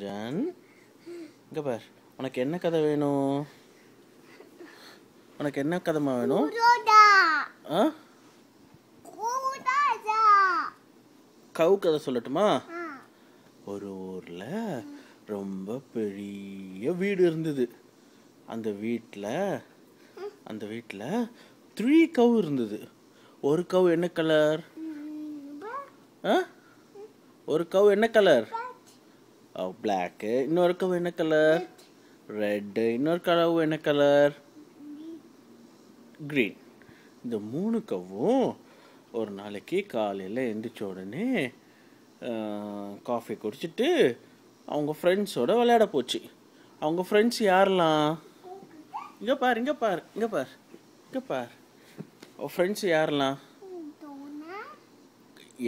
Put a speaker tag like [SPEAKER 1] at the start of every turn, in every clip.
[SPEAKER 1] John, இங்கே பார். உனக்கு என்ன கதை வேணும்? உனக்கு என்ன கதைமா வேணும்? ஆ, கவு கதை சொல்லட்டுமா? ஒரு ஊரில் ரொம்ப பெரிய வீடு இருந்தது. அந்த வீட்டில் 3 கவு இருந்தது. ஒரு கவு என்ன கலர்? ஒரு கவு என்ன கலர்? பிளாக்கு. இன்னொரு கவு என்ன கலர்? ரெட்டு. இன்னொரு கவு என்ன கலர்? கிரீன். இந்த 3 கவ்வும் ஒரு நாளைக்கு காலையில் எழுந்திரிச்ச உடனே காஃபி குடிச்சிட்டு அவங்க ஃப்ரெண்ட்ஸோட விளையாட போச்சு. அவங்க ஃப்ரெண்ட்ஸ் யாரெல்லாம்? இங்கே பார். ஃப்ரெண்ட்ஸ் யாரெல்லாம்?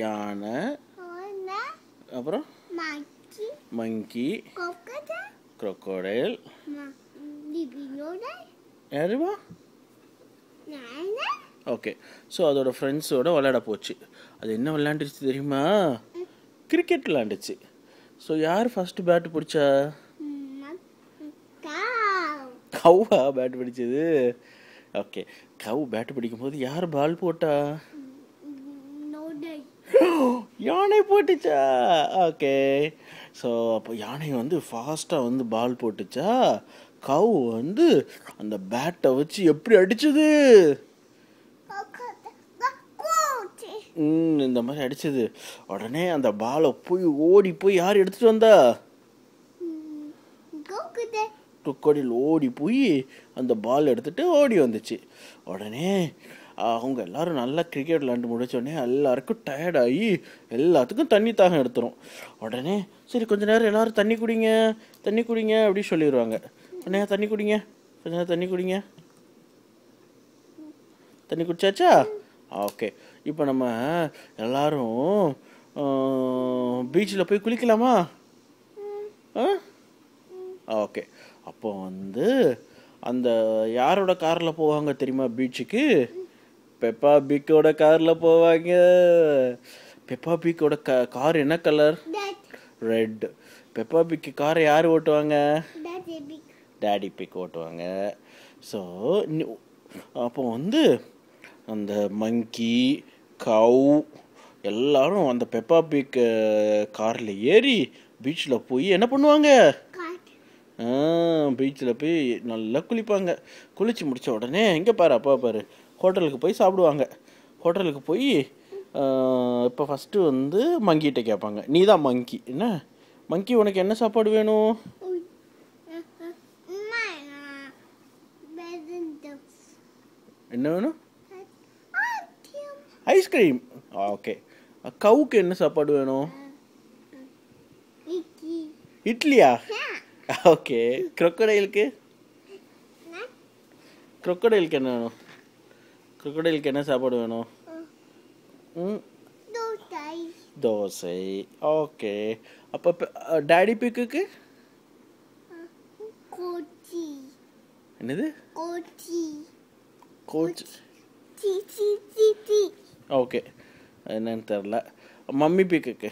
[SPEAKER 1] யானை, அப்புறம் மங்கி, crocodile, யாருவா? ஓகே. ஸோ அதோட ஃப்ரெண்ட்ஸோட விளையாட போச்சு. அது என்ன விளையாண்டுச்சு தெரியுமா? கிரிக்கெட் விளையாண்டுச்சு. ஸோ யார் ஃபஸ்ட்டு பேட்டு பிடிச்சா? கவ்வா பேட்டு பிடிச்சது. ஓகே. கவு பேட்டு பிடிக்கும்போது யார் பால் போட்டா? யானை போட்டுச்சா? ஓகே. ஸோ அப்போ யானை ஃபாஸ்ட்டாக பால் போட்டுச்சா? கவு அந்த பேட்டை வச்சு எப்படி அடிச்சது? இந்த மாதிரி அடிச்சது. உடனே அந்த பாலை ஓடி போய் யார் எடுத்துட்டு வந்தா? crocodile ஓடி போய் அந்த பால் எடுத்துட்டு ஓடி வந்துச்சு. உடனே அவங்க எல்லாரும் நல்லா கிரிக்கெட் விளையாண்டு முடிச்சோடனே எல்லாருக்கும் டயர்டாகி எல்லாத்துக்கும் தண்ணி தாகம் எடுத்துரும். உடனே சரி கொஞ்ச நேரம் எல்லாரும் தண்ணி குடிங்க அப்படின்னு சொல்லிடுவாங்க. உடனே தண்ணி குடிங்க, கொஞ்ச நேரம் தண்ணி குடிங்க. தண்ணி குடிச்சாச்சா? ஓகே. இப்போ நம்ம எல்லாரும் பீச்சில் போய் குளிக்கலாமா? ஓகே. அப்போ அந்த யாரோட காரில் போவாங்க தெரியுமா பீச்சுக்கு? பெப்பா பிக்கோட காரில் போவாங்க. பெப்பா பிக்கோட கார் என்ன கலர்? ரெட். பெப்பா பிக் காரை யார் ஓட்டுவாங்க? டாடி பிக் ஓட்டுவாங்க. ஸோ அப்போ அந்த மங்கி, கவ் எல்லாரும் அந்த பெப்பா பிக் காரில் ஏறி பீச்சில் போய் என்ன பண்ணுவாங்க? பீச்சில் போய் நல்லா குளிப்பாங்க. குளிச்சு முடித்த உடனே இங்கே பாரு, அப்பா பாரு, ஹோட்டலுக்கு போய் சாப்பிடுவாங்க. ஹோட்டலுக்கு போய் இப்போ ஃபஸ்ட்டு மங்கிட்ட கேட்பாங்க. நீ தான் மங்கி, என்ன மங்கி, உனக்கு என்ன சாப்பாடு வேணும்? என்ன வேணும்? ஐஸ்கிரீம். ஓகே. கவுக்கு என்ன சாப்பாடு வேணும்? இட்லியா? ஓகே. crocodileக்கு என்ன வேணும்? crocodileக்கு என்ன சாப்பாடு வேணும்? தோசை. ஓகே. அப்போ டாடி பிக்குக்கு என்னது? கோச். ஓகே. என்னன்னு தெரில. மம்மி பிக்குக்கு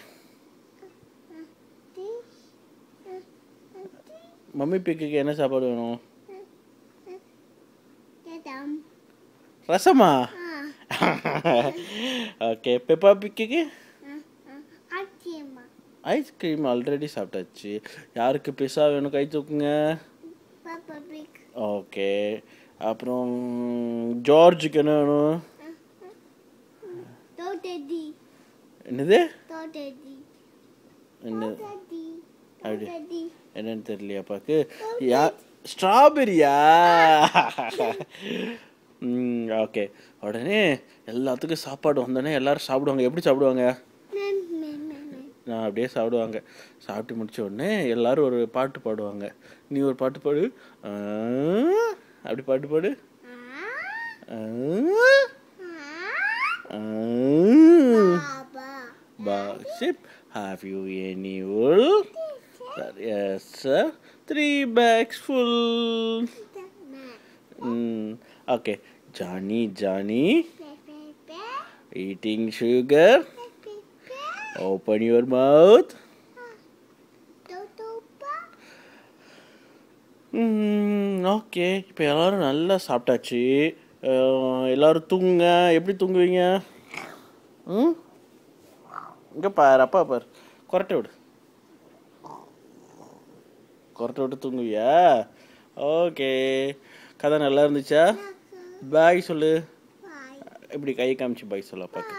[SPEAKER 1] என்ன சாப்பாடு வேணும்? ரசமா? ஓகே. பெப்பா பிக்குக்கு ஐஸ்கிரீம் ஆல்ரெடி சாப்பிட்டாச்சு. யாருக்கு பிஸா வேணும்? கை தூக்குங்க. ஓகே. அப்புறம் ஜார்ஜுக்கு என்ன வேணும்? என்னது? என்னன்னு தெரியலையாப்பாக்கு. ஸ்ட்ராபெரியா? ஓகே. உடனே எல்லாத்துக்கும் சாப்பாடு வந்தோடனே எல்லாரும் சாப்பிடுவாங்க. எப்படி சாப்பிடுவாங்க? அப்படியே சாப்பிடுவாங்க. சாப்பிட்டு முடிச்ச உடனே எல்லாரும் ஒரு பாட்டு பாடுவாங்க. நீ ஒரு பாட்டு பாடு. அப்படி பாட்டு பாடு. Ship, have you any wool? Yes, sir. 3 bags full. Okay. Johnny, eating sugar. Open your mouth. Okay, இப்போ எல்லோரும் நல்லா சாப்பிட்டாச்சு. எல்லோரும் தூங்குங்க. எப்படி தூங்குவீங்க? இங்கே பாரு, அப்பா பாரு, கொரட்டை விடு, கொரட்டை விட்டு தூங்குவியா? ஓகே, கதை நல்லா இருந்துச்சா? பாய் சொல்லு. இப்படி கை காமிச்சு பாய் சொல்லு அப்பாக்கு.